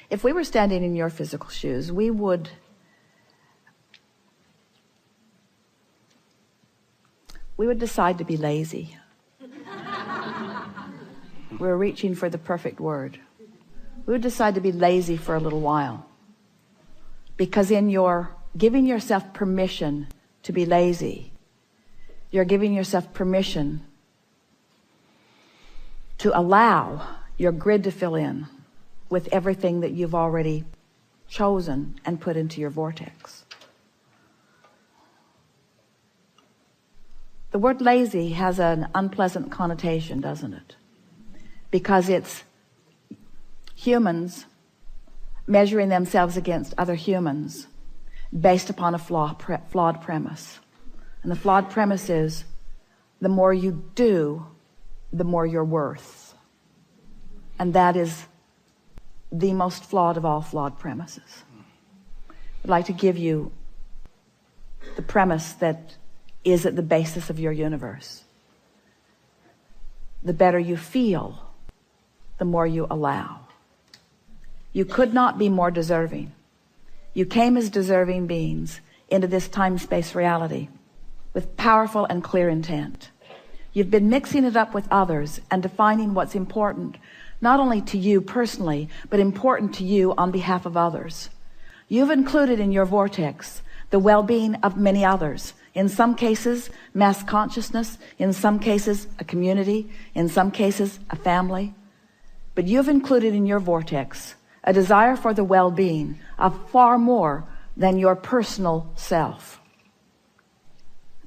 If we were standing in your physical shoes, we would decide to be lazy. We're reaching for the perfect word. We would decide to be lazy for a little while. Because in your giving yourself permission to be lazy, you're giving yourself permission to allow your grid to fill in with everything that you've already chosen and put into your vortex. The word lazy has an unpleasant connotation, doesn't it? Because it's humans measuring themselves against other humans based upon a flawed premise. And the flawed premise is, the more you do, the more you're worth. And that is the most flawed of all flawed premises. I'd like to give you the premise that is at the basis of your universe. The better you feel, the more you allow. You could not be more deserving. You came as deserving beings into this time-space reality with powerful and clear intent. You've been mixing it up with others and defining what's important, not only to you personally, but important to you on behalf of others. You've included in your vortex the well-being of many others. In some cases, mass consciousness. In some cases, a community. In some cases, a family. But you've included in your vortex a desire for the well-being of far more than your personal self.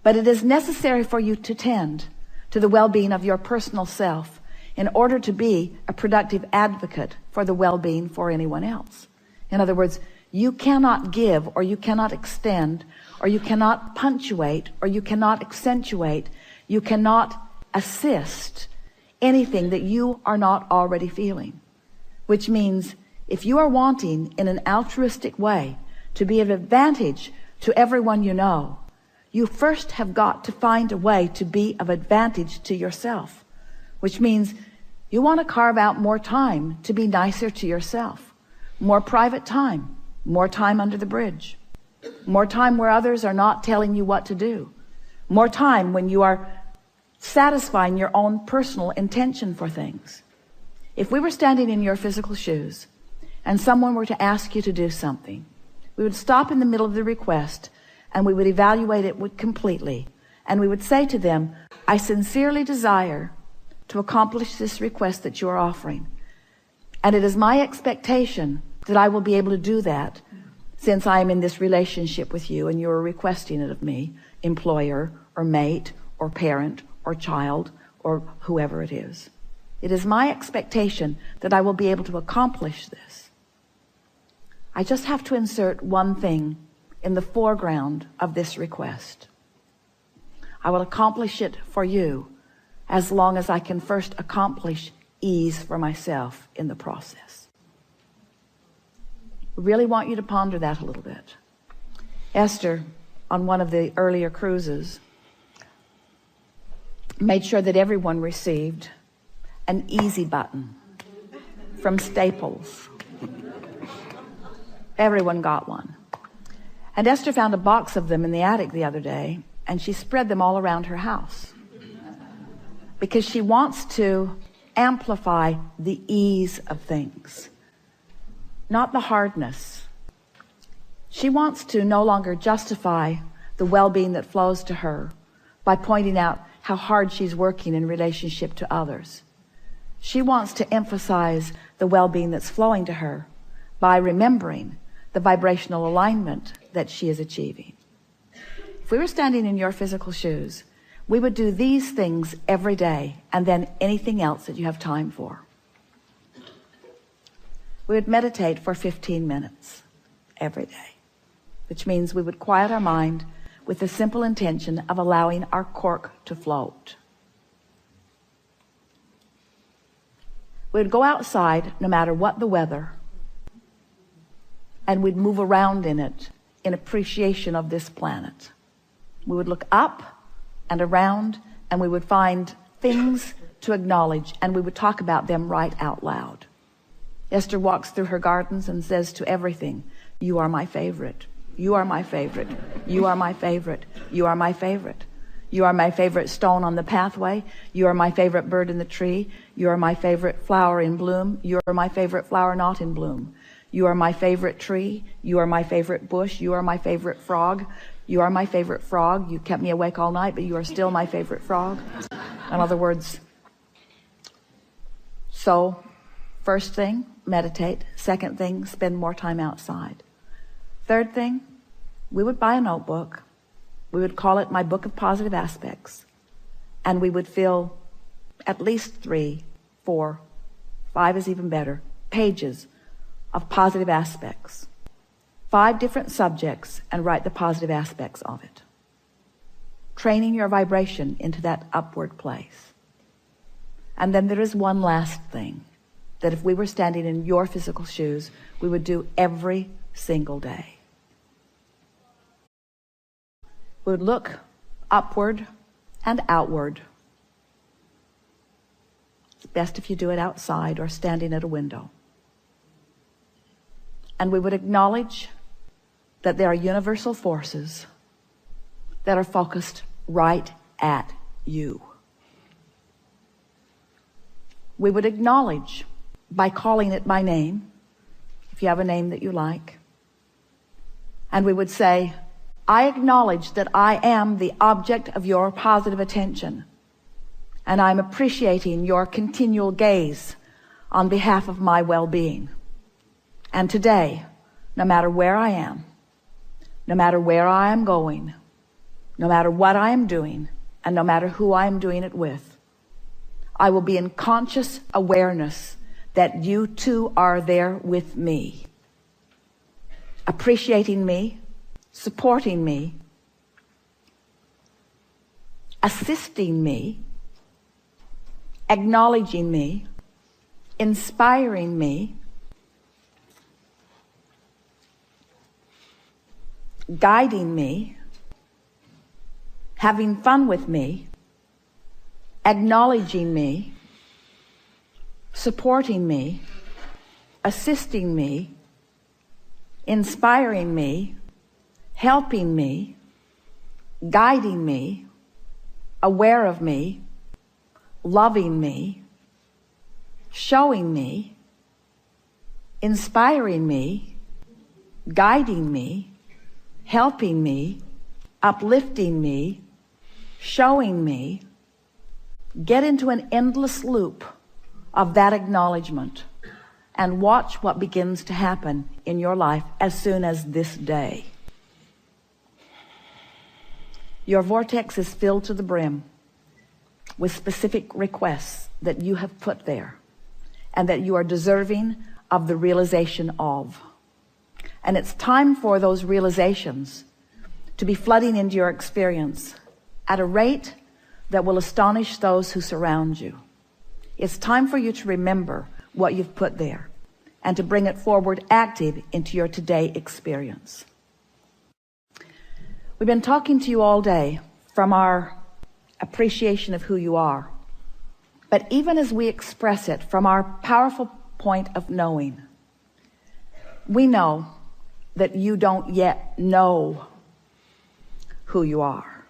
But it is necessary for you to tend to the well-being of your personal self in order to be a productive advocate for the well-being for anyone else. In other words, you cannot give, or you cannot extend, or you cannot punctuate, or you cannot accentuate, you cannot assist anything that you are not already feeling. Which means, if you are wanting in an altruistic way to be of advantage to everyone you know, you first have got to find a way to be of advantage to yourself. Which means you want to carve out more time to be nicer to yourself. More private time. More time under the bridge. More time where others are not telling you what to do. More time when you are satisfying your own personal intention for things. If we were standing in your physical shoes and someone were to ask you to do something, we would stop in the middle of the request and we would evaluate it completely. And we would say to them, I sincerely desire to accomplish this request that you are offering. And it is my expectation that I will be able to do that since I am in this relationship with you and you are requesting it of me, employer or mate or parent or child or whoever it is. It is my expectation that I will be able to accomplish this. I just have to insert one thing in the foreground of this request. I will accomplish it for you as long as I can first accomplish ease for myself in the process. I really want you to ponder that a little bit. Esther, on one of the earlier cruises, made sure that everyone received an easy button from Staples. Everyone got one. And Esther found a box of them in the attic the other day, and she spread them all around her house because she wants to amplify the ease of things, not the hardness. She wants to no longer justify the well-being that flows to her by pointing out how hard she's working in relationship to others. She wants to emphasize the well-being that's flowing to her by remembering the vibrational alignment that she is achieving. If we were standing in your physical shoes, we would do these things every day and then anything else that you have time for. We would meditate for 15 minutes every day, which means we would quiet our mind with the simple intention of allowing our cork to float. We would go outside no matter what the weather, and we'd move around in it in appreciation of this planet. We would look up and around, and we would find things to acknowledge, and we would talk about them right out loud. Esther walks through her gardens and says to everything, you are my favorite. You are my favorite. You are my favorite. You are my favorite. You are my favorite stone on the pathway. You are my favorite bird in the tree. You are my favorite flower in bloom. You are my favorite flower not in bloom. You are my favorite tree. You are my favorite bush. You are my favorite frog. You are my favorite frog. You kept me awake all night, but you are still my favorite frog. In other words, so first thing, meditate. Second thing, spend more time outside. Third thing, we would buy a notebook. We would call it My Book of Positive Aspects. And we would fill at least 3, 4, 5 is even better, pages of positive aspects. 5 different subjects, and write the positive aspects of it. Training your vibration into that upward place. And then there is one last thing that if we were standing in your physical shoes, we would do every single day. We would look upward and outward. It's best if you do it outside or standing at a window. And we would acknowledge that there are universal forces that are focused right at you. We would acknowledge by calling it by name, if you have a name that you like. And we would say, I acknowledge that I am the object of your positive attention, and I'm appreciating your continual gaze on behalf of my well-being. And today, no matter where I am, no matter where I am going, no matter what I am doing, and no matter who I am doing it with, I will be in conscious awareness that you too are there with me, appreciating me, supporting me, assisting me, acknowledging me, inspiring me, guiding me, having fun with me, acknowledging me, supporting me, assisting me, inspiring me, helping me, guiding me, aware of me, loving me, showing me, inspiring me, guiding me, helping me, uplifting me, showing me. Get into an endless loop of that acknowledgement and watch what begins to happen in your life as soon as this day. Your vortex is filled to the brim with specific requests that you have put there and that you are deserving of the realization of. And it's time for those realizations to be flooding into your experience at a rate that will astonish those who surround you. It's time for you to remember what you've put there and to bring it forward active into your today experience. We've been talking to you all day from our appreciation of who you are. But even as we express it from our powerful point of knowing, we know that you don't yet know who you are.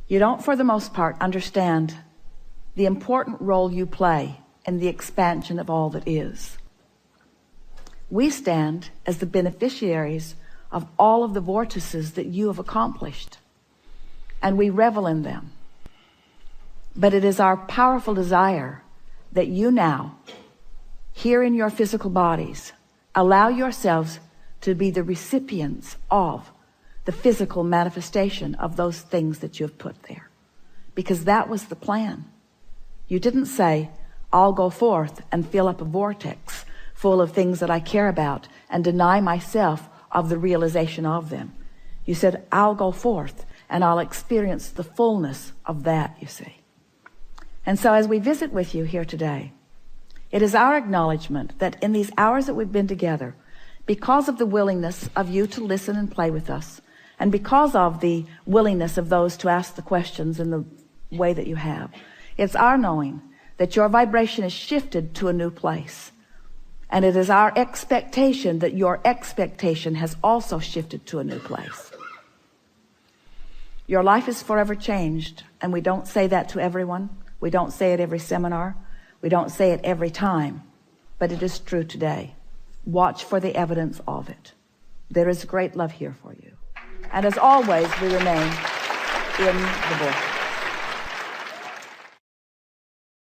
You don't, for the most part, understand the important role you play in the expansion of all that is. We stand as the beneficiaries of all of the vortices that you have accomplished, and we revel in them. But it is our powerful desire that you now, here in your physical bodies, allow yourselves to be the recipients of the physical manifestation of those things that you have put there. Because that was the plan. You didn't say, I'll go forth and fill up a vortex full of things that I care about and deny myself of the realization of them. You said, I'll go forth and I'll experience the fullness of that, you see. And so as we visit with you here today, it is our acknowledgement that in these hours that we've been together, because of the willingness of you to listen and play with us, and because of the willingness of those to ask the questions in the way that you have, it's our knowing that your vibration is shifted to a new place. And it is our expectation that your expectation has also shifted to a new place. Your life is forever changed, and we don't say that to everyone. We don't say it every seminar. We don't say it every time, but it is true today. Watch for the evidence of it. There is great love here for you. And as always, we remain in the book.